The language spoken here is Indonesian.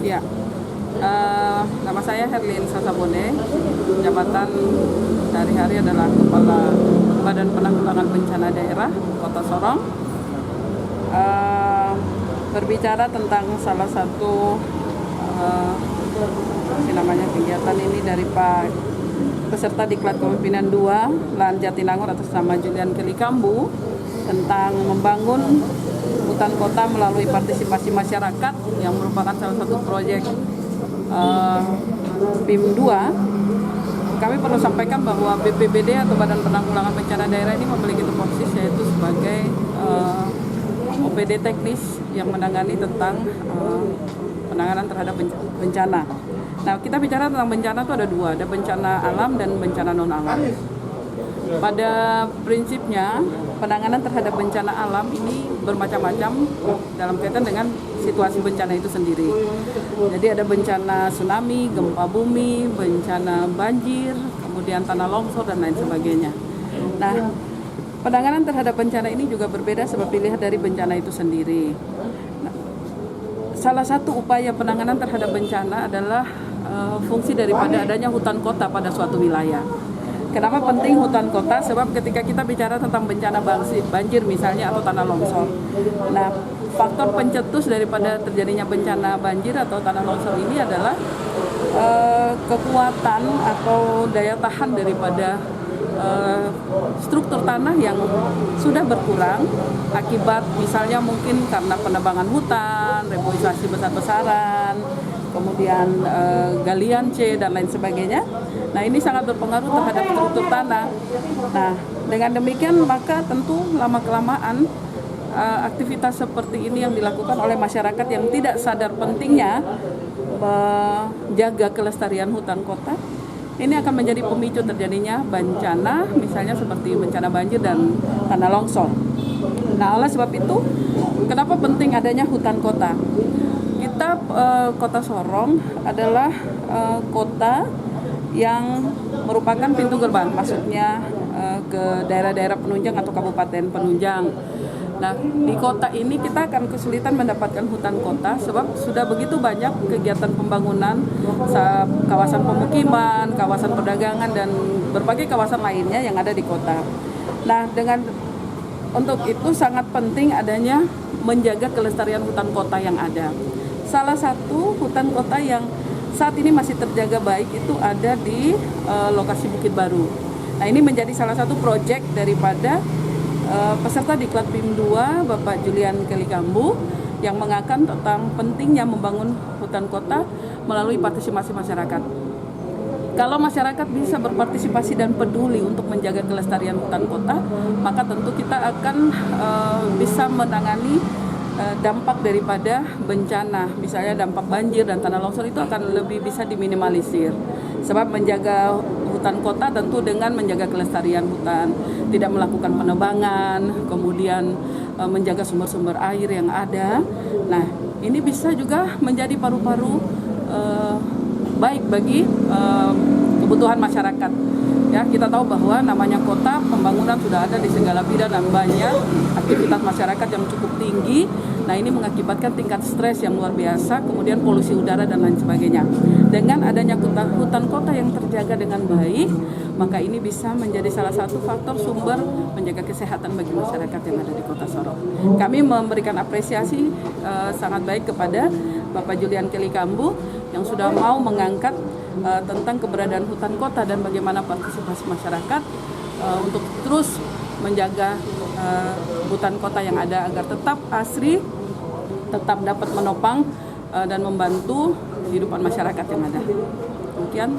Ya, nama saya Herlin Sasabone, jabatan sehari-hari adalah Kepala Badan Penanggulangan Bencana Daerah Kota Sorong. Berbicara tentang salah satu kegiatan ini dari Pak peserta Diklat Kepemimpinan 2 Lahan Jatinangor atas nama Julian Kelly Kambu tentang membangun hutan kota melalui partisipasi masyarakat yang merupakan salah satu proyek PIM 2. Kami perlu sampaikan bahwa BPBD atau Badan Penanggulangan Bencana Daerah ini memiliki tupoksi yaitu sebagai OPD teknis yang menangani tentang penanganan terhadap bencana. Nah, kita bicara tentang bencana itu ada dua, ada bencana alam dan bencana non alam. Pada prinsipnya penanganan terhadap bencana alam ini bermacam-macam dalam kaitan dengan situasi bencana itu sendiri. Jadi ada bencana tsunami, gempa bumi, bencana banjir, kemudian tanah longsor dan lain sebagainya. Nah, penanganan terhadap bencana ini juga berbeda sebab dilihat dari bencana itu sendiri. Nah, salah satu upaya penanganan terhadap bencana adalah fungsi daripada adanya hutan kota pada suatu wilayah. Kenapa penting hutan kota? Sebab ketika kita bicara tentang bencana banjir misalnya atau tanah longsor, nah faktor pencetus daripada terjadinya bencana banjir atau tanah longsor ini adalah kekuatan atau daya tahan daripada struktur tanah yang sudah berkurang akibat misalnya mungkin karena penebangan hutan, reboisasi besar-besaran, kemudian galian C dan lain sebagainya. Nah, ini sangat berpengaruh terhadap struktur tanah. Nah, dengan demikian maka tentu lama-kelamaan aktivitas seperti ini yang dilakukan oleh masyarakat yang tidak sadar pentingnya menjaga kelestarian hutan kota, ini akan menjadi pemicu terjadinya bencana, misalnya seperti bencana banjir dan tanah longsor. Nah, oleh sebab itu, kenapa penting adanya hutan kota? Kita Kota Sorong adalah kota yang merupakan pintu gerbang masuknya ke daerah-daerah penunjang atau kabupaten penunjang. Nah, di kota ini kita akan kesulitan mendapatkan hutan kota sebab sudah begitu banyak kegiatan pembangunan kawasan pemukiman, kawasan perdagangan dan berbagai kawasan lainnya yang ada di kota. Nah, untuk itu sangat penting adanya menjaga kelestarian hutan kota yang ada. Salah satu hutan kota yang saat ini masih terjaga baik itu ada di lokasi Bukit Baru. Nah, ini menjadi salah satu proyek daripada peserta Diklat PIM 2 Bapak Julian Kelly Kambu yang mengangkat tentang pentingnya membangun hutan kota melalui partisipasi masyarakat. Kalau masyarakat bisa berpartisipasi dan peduli untuk menjaga kelestarian hutan kota, maka tentu kita akan bisa menangani dampak daripada bencana, misalnya dampak banjir dan tanah longsor itu akan lebih bisa diminimalisir. Sebab menjaga hutan kota tentu dengan menjaga kelestarian hutan, tidak melakukan penebangan, kemudian menjaga sumber-sumber air yang ada. Nah, ini bisa juga menjadi paru-paru baik bagi kebutuhan masyarakat. Ya, kita tahu bahwa namanya kota, pembangunan sudah ada di segala bidang dan banyak aktivitas masyarakat yang cukup tinggi. Nah, ini mengakibatkan tingkat stres yang luar biasa, kemudian polusi udara dan lain sebagainya. Dengan adanya hutan kota yang terjaga dengan baik, maka ini bisa menjadi salah satu faktor sumber menjaga kesehatan bagi masyarakat yang ada di Kota Sorong. Kami memberikan apresiasi sangat baik kepada Bapak Julian Kelly Kambu yang sudah mau mengangkat tentang keberadaan hutan kota dan bagaimana partisipasi masyarakat untuk terus menjaga hutan kota yang ada agar tetap asri, tetap dapat menopang dan membantu kehidupan masyarakat yang ada. Demikian.